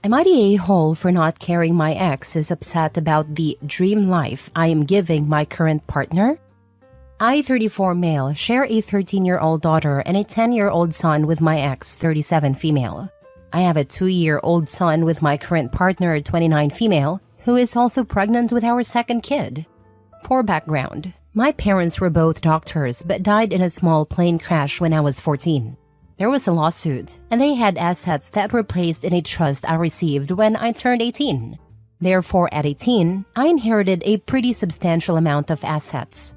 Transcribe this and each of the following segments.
Am I the a-hole for not caring my ex is upset about the dream life I am giving my current partner? I, 34 male, share a 13-year-old daughter and a 10-year-old son with my ex, 37 female. I have a 2-year-old son with my current partner, 29 female, who is also pregnant with our second kid. For background, my parents were both doctors but died in a small plane crash when I was 14. There was a lawsuit, and they had assets that were placed in a trust I received when I turned 18. Therefore, at 18, I inherited a pretty substantial amount of assets.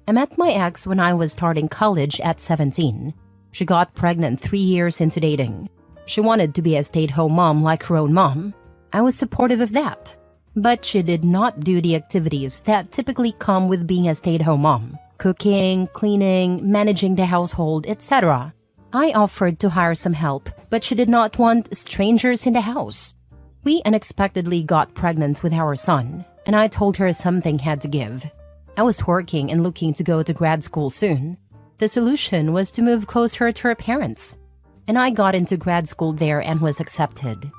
I met my ex when I was starting college at 17. She got pregnant 3 years into dating. She wanted to be a stay-at-home mom like her own mom. I was supportive of that. But she did not do the activities that typically come with being a stay-at-home mom. Cooking, cleaning, managing the household, etc. I offered to hire some help, but she did not want strangers in the house. We unexpectedly got pregnant with our son, and I told her something had to give. I was working and looking to go to grad school soon. The solution was to move closer to her parents, and I got into grad school there and was accepted.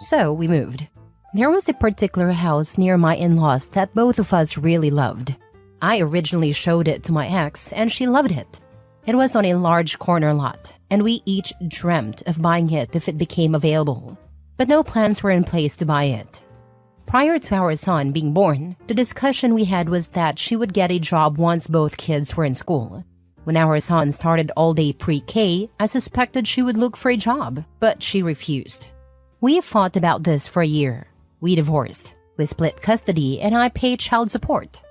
So we moved. There was a particular house near my in-laws that both of us really loved. I originally showed it to my ex, and she loved it. It was on a large corner lot, and we each dreamt of buying it if it became available. But no plans were in place to buy it. Prior to our son being born, the discussion we had was that she would get a job once both kids were in school. When our son started all-day pre-K, I suspected she would look for a job, but she refused. We fought about this for a year. We divorced. We split custody, and I paid child support.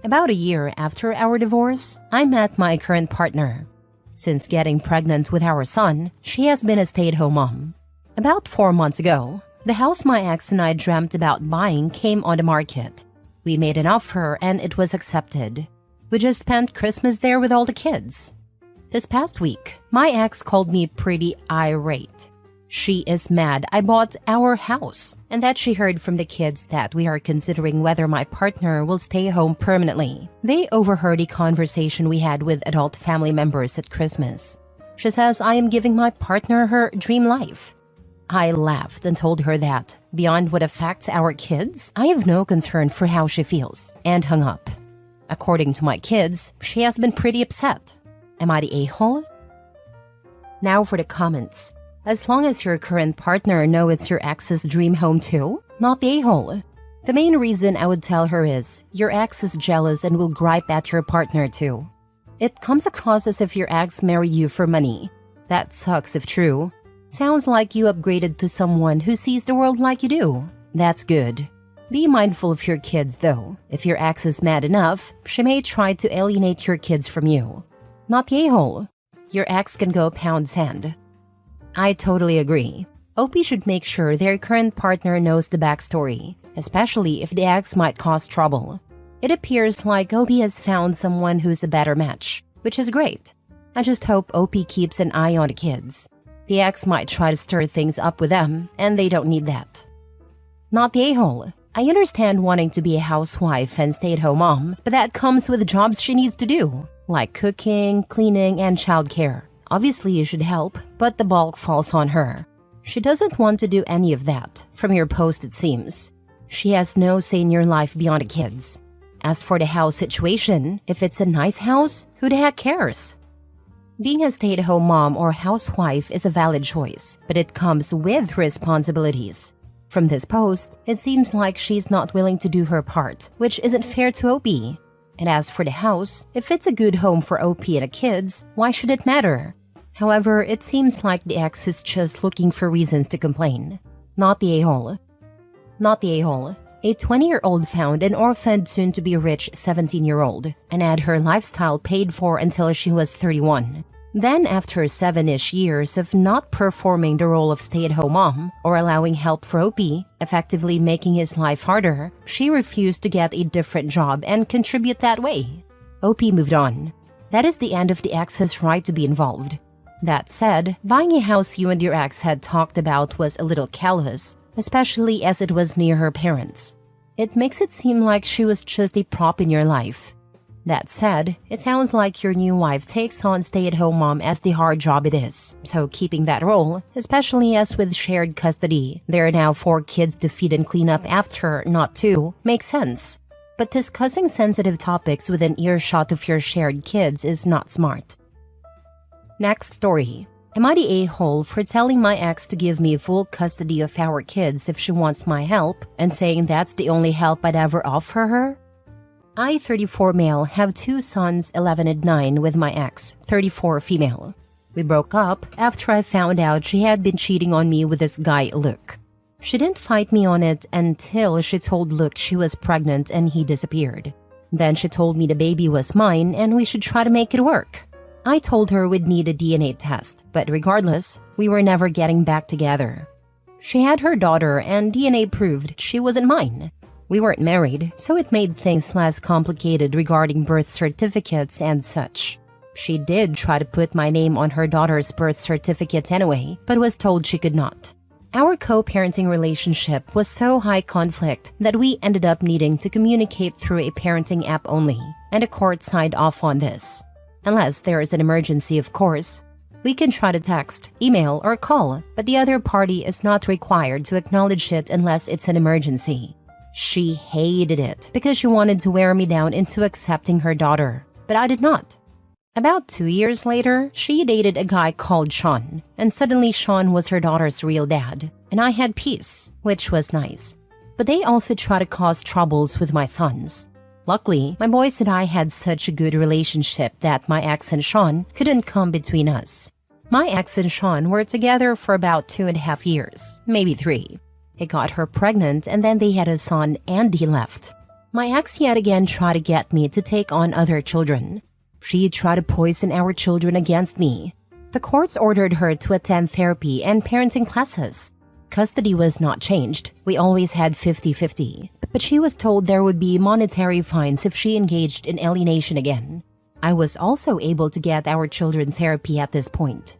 About a year after our divorce, I met my current partner. Since getting pregnant with our son, she has been a stay-at-home mom. About 4 months ago, the house my ex and I dreamt about buying came on the market. We made an offer and it was accepted. We just spent Christmas there with all the kids. This past week, my ex called me pretty irate. She is mad I bought our house and that she heard from the kids that we are considering whether my partner will stay home permanently. They overheard a conversation we had with adult family members at Christmas. She says I am giving my partner her dream life. I laughed and told her that, beyond what affects our kids, I have no concern for how she feels, and hung up. According to my kids, she has been pretty upset. Am I the a-hole? Now for the comments. As long as your current partner knows it's your ex's dream home too, not the a-hole. The main reason I would tell her is, your ex is jealous and will gripe at your partner too. It comes across as if your ex married you for money. That sucks if true. Sounds like you upgraded to someone who sees the world like you do. That's good. Be mindful of your kids though. If your ex is mad enough, she may try to alienate your kids from you. Not the a-hole. Your ex can go pound sand. I totally agree. OP should make sure their current partner knows the backstory, especially if the ex might cause trouble. It appears like OP has found someone who's a better match, which is great. I just hope OP keeps an eye on the kids. The ex might try to stir things up with them, and they don't need that. Not the a-hole. I understand wanting to be a housewife and stay-at-home mom, but that comes with jobs she needs to do, like cooking, cleaning, and childcare. Obviously you should help, but the bulk falls on her. She doesn't want to do any of that, from your post it seems. She has no say in your life beyond the kids. As for the house situation, if it's a nice house, who the heck cares? Being a stay-at-home mom or housewife is a valid choice, but it comes with responsibilities. From this post, it seems like she's not willing to do her part, which isn't fair to OP. And as for the house, if it's a good home for OP and the kids, why should it matter? However, it seems like the ex is just looking for reasons to complain. Not the a-hole. Not the a-hole. A 20-year-old found an orphaned soon-to-be-rich 17-year-old and had her lifestyle paid for until she was 31. Then, after 7-ish years of not performing the role of stay-at-home mom or allowing help for OP, effectively making his life harder, she refused to get a different job and contribute that way. OP moved on. That is the end of the ex's right to be involved. That said, buying a house you and your ex had talked about was a little callous, especially as it was near her parents. It makes it seem like she was just a prop in your life. That said, it sounds like your new wife takes on stay-at-home mom as the hard job it is. So keeping that role, especially as with shared custody, there are now 4 kids to feed and clean up after, not 2, makes sense. But discussing sensitive topics within earshot of your shared kids is not smart. Next story. Am I the a-hole for telling my ex to give me full custody of our kids if she wants my help and saying that's the only help I'd ever offer her? I, 34 male, have 2 sons, 11 and 9, with my ex, 34 female. We broke up after I found out she had been cheating on me with this guy, Luke. She didn't fight me on it until she told Luke she was pregnant and he disappeared. Then she told me the baby was mine and we should try to make it work. I told her we'd need a DNA test, but regardless, we were never getting back together. She had her daughter and DNA proved she wasn't mine. We weren't married, so it made things less complicated regarding birth certificates and such. She did try to put my name on her daughter's birth certificate anyway, but was told she could not. Our co-parenting relationship was so high conflict that we ended up needing to communicate through a parenting app only, and the court signed off on this. Unless there is an emergency, of course. We can try to text, email, or call, but the other party is not required to acknowledge it unless it's an emergency. She hated it because she wanted to wear me down into accepting her daughter, but I did not. About 2 years later, she dated a guy called Sean, and suddenly Sean was her daughter's real dad, and I had peace, which was nice. But they also tried to cause troubles with my sons. Luckily, my boys and I had such a good relationship that my ex and Sean couldn't come between us. My ex and Sean were together for about 2.5 years, maybe 3. He got her pregnant and then they had a son and he left. My ex yet again tried to get me to take on other children. She tried to poison our children against me. The courts ordered her to attend therapy and parenting classes. Custody was not changed. We always had 50-50. But she was told there would be monetary fines if she engaged in alienation again. I was also able to get our children therapy at this point.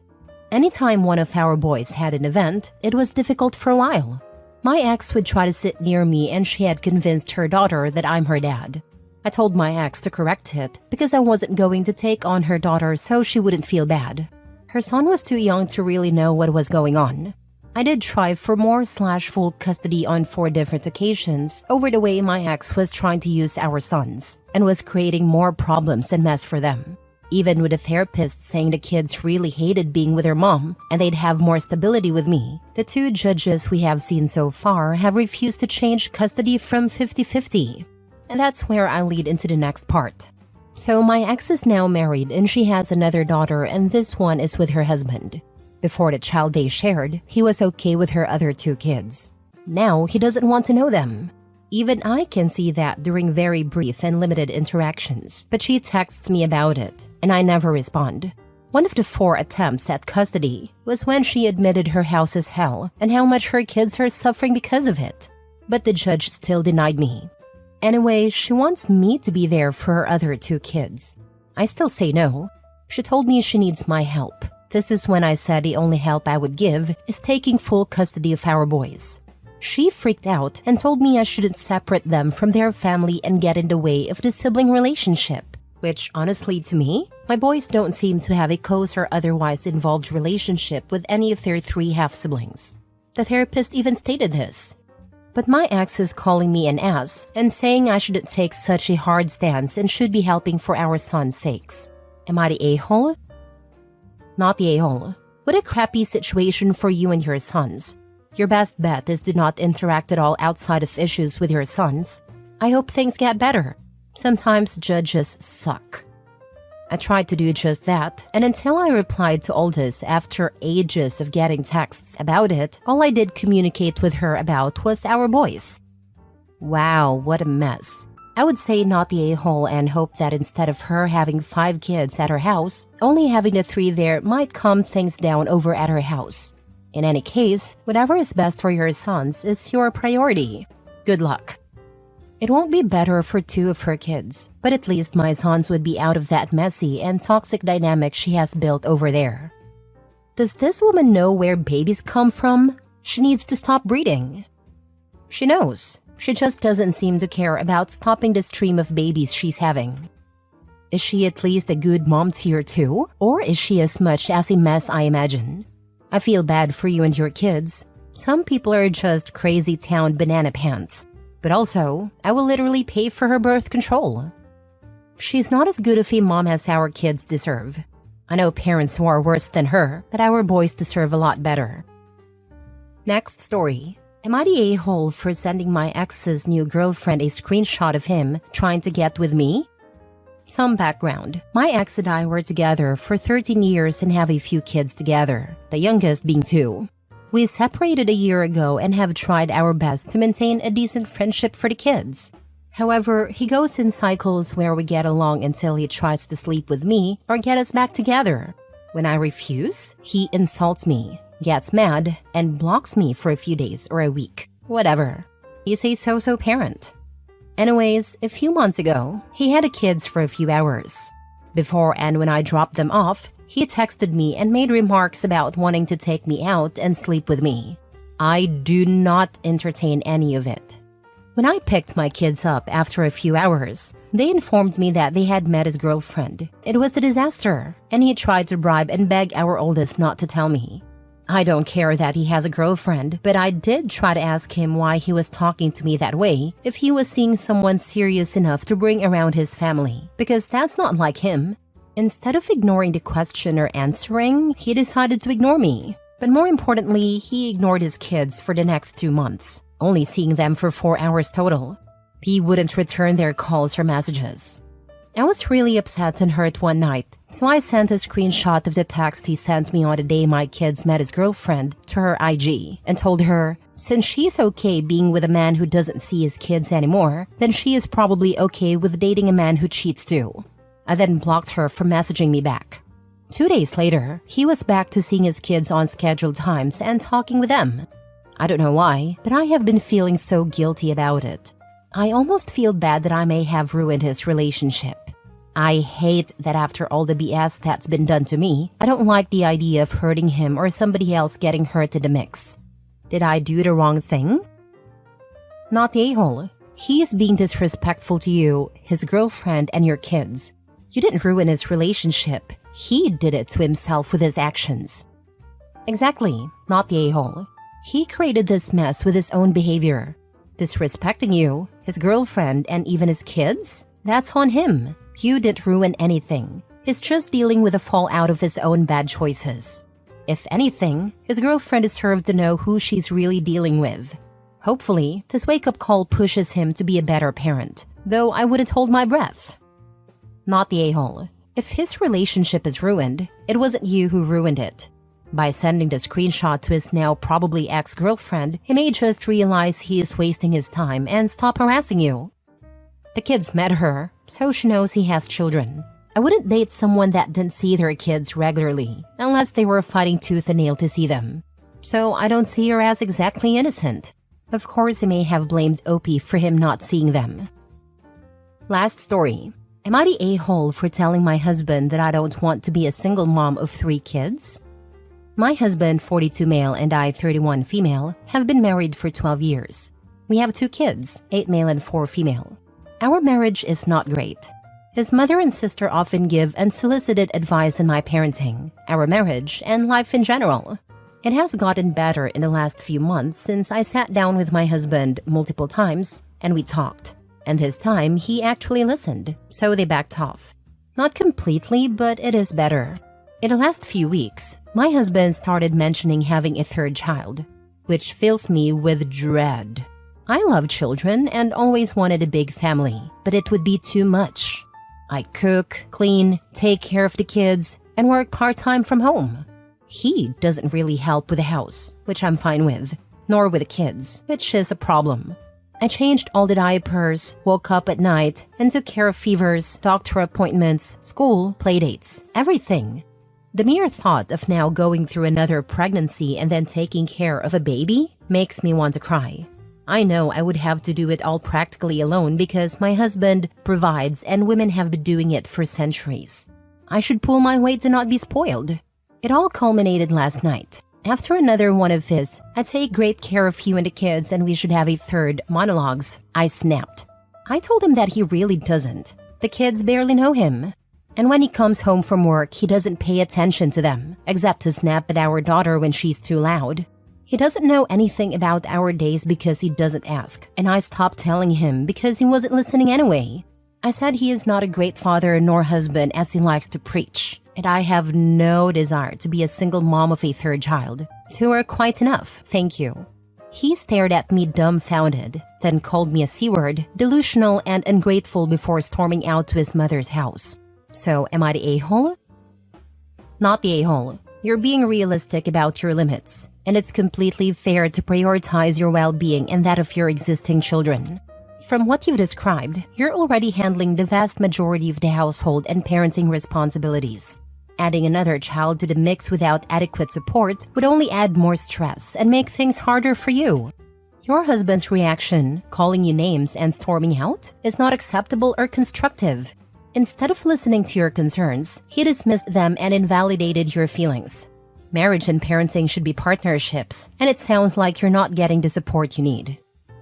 Anytime one of our boys had an event, it was difficult for a while. My ex would try to sit near me and she had convinced her daughter that I'm her dad. I told my ex to correct it because I wasn't going to take on her daughter so she wouldn't feel bad. Her son was too young to really know what was going on. I did try for more/full custody on 4 different occasions over the way my ex was trying to use our sons and was creating more problems and mess for them. Even with a therapist saying the kids really hated being with their mom and they'd have more stability with me, the 2 judges we have seen so far have refused to change custody from 50-50. And that's where I lead into the next part. So my ex is now married and she has another daughter and this one is with her husband. Before the child they shared, he was okay with her other 2 kids. Now he doesn't want to know them. Even I can see that during very brief and limited interactions, but she texts me about it, and I never respond. One of the 4 attempts at custody was when she admitted her house is hell and how much her kids are suffering because of it. But the judge still denied me. Anyway, she wants me to be there for her other 2 kids. I still say no. She told me she needs my help. This is when I said the only help I would give is taking full custody of our boys. She freaked out and told me I shouldn't separate them from their family and get in the way of the sibling relationship. Which, honestly to me, my boys don't seem to have a close or otherwise involved relationship with any of their 3 half-siblings. The therapist even stated this. But my ex is calling me an ass and saying I shouldn't take such a hard stance and should be helping for our son's sakes. Am I the a-hole? Not the a-hole. What a crappy situation for you and your sons. Your best bet is to not interact at all outside of issues with your sons. I hope things get better. Sometimes judges suck. I tried to do just that, and until I replied to all this after ages of getting texts about it, all I did communicate with her about was our boys. Wow, what a mess. I would say not the a-hole and hope that instead of her having 5 kids at her house, only having the 3 there might calm things down over at her house. In any case, whatever is best for your sons is your priority. Good luck. It won't be better for 2 of her kids, but at least my sons would be out of that messy and toxic dynamic she has built over there. Does this woman know where babies come from? She needs to stop breeding. She knows. She just doesn't seem to care about stopping the stream of babies she's having. Is she at least a good mom to you too? Or is she as much as a mess I imagine? I feel bad for you and your kids. Some people are just crazy town banana pants. But also, I will literally pay for her birth control. She's not as good of a mom as our kids deserve. I know parents who are worse than her, but our boys deserve a lot better. Next story. Am I the a-hole for sending my ex's new girlfriend a screenshot of him trying to get with me? Some background. My ex and I were together for 13 years and have a few kids together, the youngest being 2. We separated a year ago and have tried our best to maintain a decent friendship for the kids. However, he goes in cycles where we get along until he tries to sleep with me or get us back together. When I refuse, he insults me, gets mad, and blocks me for a few days or a week. Whatever. He's a so-so parent. Anyways, a few months ago, he had the kids for a few hours. Before and when I dropped them off, he texted me and made remarks about wanting to take me out and sleep with me. I do not entertain any of it. When I picked my kids up after a few hours, they informed me that they had met his girlfriend. It was a disaster, and he tried to bribe and beg our oldest not to tell me. I don't care that he has a girlfriend, but I did try to ask him why he was talking to me that way if he was seeing someone serious enough to bring around his family, because that's not like him. Instead of ignoring the question or answering, he decided to ignore me. But more importantly, he ignored his kids for the next 2 months, only seeing them for 4 hours total. He wouldn't return their calls or messages. I was really upset and hurt one night, so I sent a screenshot of the text he sent me on the day my kids met his girlfriend to her IG and told her, since she's okay being with a man who doesn't see his kids anymore, then she is probably okay with dating a man who cheats too. I then blocked her from messaging me back. 2 days later, he was back to seeing his kids on scheduled times and talking with them. I don't know why, but I have been feeling so guilty about it. I almost feel bad that I may have ruined his relationship. I hate that after all the BS that's been done to me, I don't like the idea of hurting him or somebody else getting hurt in the mix. Did I do the wrong thing? Not the a-hole. He is being disrespectful to you, his girlfriend, and your kids. You didn't ruin his relationship. He did it to himself with his actions. Exactly, not the a-hole. He created this mess with his own behavior. Disrespecting you, his girlfriend, and even his kids? That's on him. You didn't ruin anything. He's just dealing with the fallout of his own bad choices. If anything, his girlfriend deserved to know who she's really dealing with. Hopefully, this wake-up call pushes him to be a better parent, though I wouldn't hold my breath. Not the a-hole. If his relationship is ruined, it wasn't you who ruined it. By sending the screenshot to his now probably ex-girlfriend, he may just realize he is wasting his time and stop harassing you. The kids met her, so she knows he has children. I wouldn't date someone that didn't see their kids regularly, unless they were fighting tooth and nail to see them. So I don't see her as exactly innocent. Of course, he may have blamed Opie for him not seeing them. Last story. Am I the a-hole for telling my husband that I don't want to be a single mom of 3 kids? My husband, 42 male, and I, 31 female, have been married for 12 years. We have 2 kids, 8 male and 4 female. Our marriage is not great. His mother and sister often give unsolicited advice on my parenting, our marriage, and life in general. It has gotten better in the last few months since I sat down with my husband multiple times and we talked. And this time, he actually listened, so they backed off. Not completely, but it is better. In the last few weeks, my husband started mentioning having a 3rd child, which fills me with dread. I love children and always wanted a big family, but it would be too much. I cook, clean, take care of the kids, and work part-time from home. He doesn't really help with the house, which I'm fine with, nor with the kids, which is a problem. I changed all the diapers, woke up at night, and took care of fevers, doctor appointments, school, playdates, everything. The mere thought of now going through another pregnancy and then taking care of a baby makes me want to cry. I know I would have to do it all practically alone because my husband provides and women have been doing it for centuries. I should pull my weight and not be spoiled. It all culminated last night. After another one of his, I take great care of you and the kids and we should have a 3rd monologues, I snapped. I told him that he really doesn't. The kids barely know him. And when he comes home from work, he doesn't pay attention to them, except to snap at our daughter when she's too loud. He doesn't know anything about our days because he doesn't ask, and I stopped telling him because he wasn't listening anyway. I said he is not a great father nor husband as he likes to preach, and I have no desire to be a single mom of a third child. Two are quite enough, thank you. He stared at me dumbfounded, then called me a C-word, delusional and ungrateful before storming out to his mother's house. So, am I the a-hole? Not the a-hole. You're being realistic about your limits, and it's completely fair to prioritize your well-being and that of your existing children. From what you've described, you're already handling the vast majority of the household and parenting responsibilities. Adding another child to the mix without adequate support would only add more stress and make things harder for you. Your husband's reaction, calling you names and storming out, is not acceptable or constructive. Instead of listening to your concerns, he dismissed them and invalidated your feelings. Marriage and parenting should be partnerships, and it sounds like you're not getting the support you need.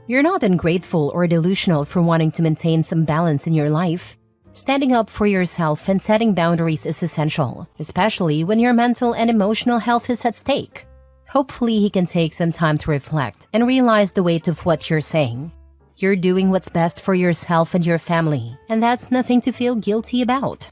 You're not ungrateful or delusional for wanting to maintain some balance in your life. Standing up for yourself and setting boundaries is essential, especially when your mental and emotional health is at stake. Hopefully, he can take some time to reflect and realize the weight of what you're saying. You're doing what's best for yourself and your family, and that's nothing to feel guilty about.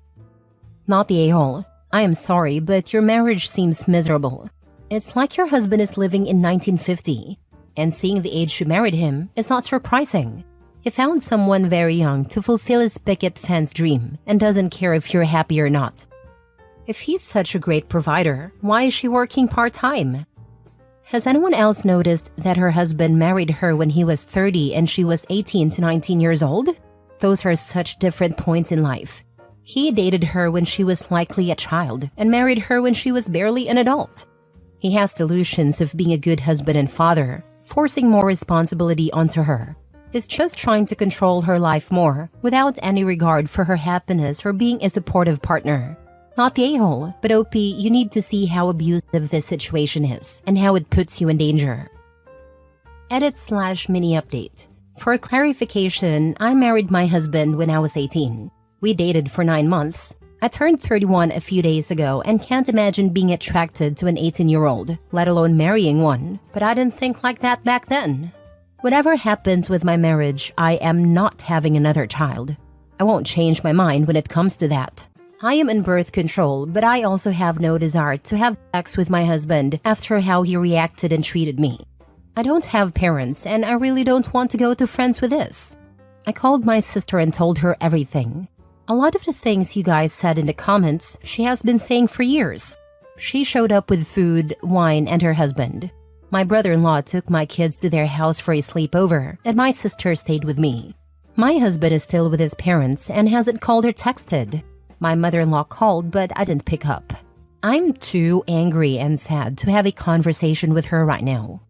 Not the a-hole. I am sorry, but your marriage seems miserable. It's like your husband is living in 1950, and seeing the age you married him is not surprising. He found someone very young to fulfill his picket fence dream and doesn't care if you're happy or not. If he's such a great provider, why is she working part-time? Has anyone else noticed that her husband married her when he was 30 and she was 18 to 19 years old? Those are such different points in life. He dated her when she was likely a child and married her when she was barely an adult. He has delusions of being a good husband and father, forcing more responsibility onto her. Is just trying to control her life more without any regard for her happiness or being a supportive partner. Not the a-hole, but OP, you need to see how abusive this situation is and how it puts you in danger. Edit/mini update. For clarification, I married my husband when I was 18. We dated for 9 months. I turned 31 a few days ago and can't imagine being attracted to an 18-year-old, let alone marrying one, but I didn't think like that back then. Whatever happens with my marriage, I am not having another child. I won't change my mind when it comes to that. I am in birth control, but I also have no desire to have sex with my husband after how he reacted and treated me. I don't have parents, and I really don't want to go to friends with this. I called my sister and told her everything. A lot of the things you guys said in the comments, she has been saying for years. She showed up with food, wine, and her husband. My brother-in-law took my kids to their house for a sleepover, and my sister stayed with me. My husband is still with his parents and hasn't called or texted. My mother-in-law called, but I didn't pick up. I'm too angry and sad to have a conversation with her right now.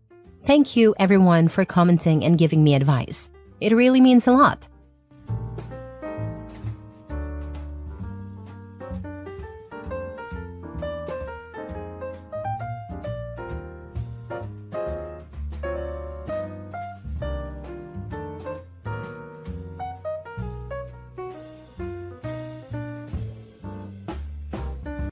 Thank you, everyone, for commenting and giving me advice. It really means a lot.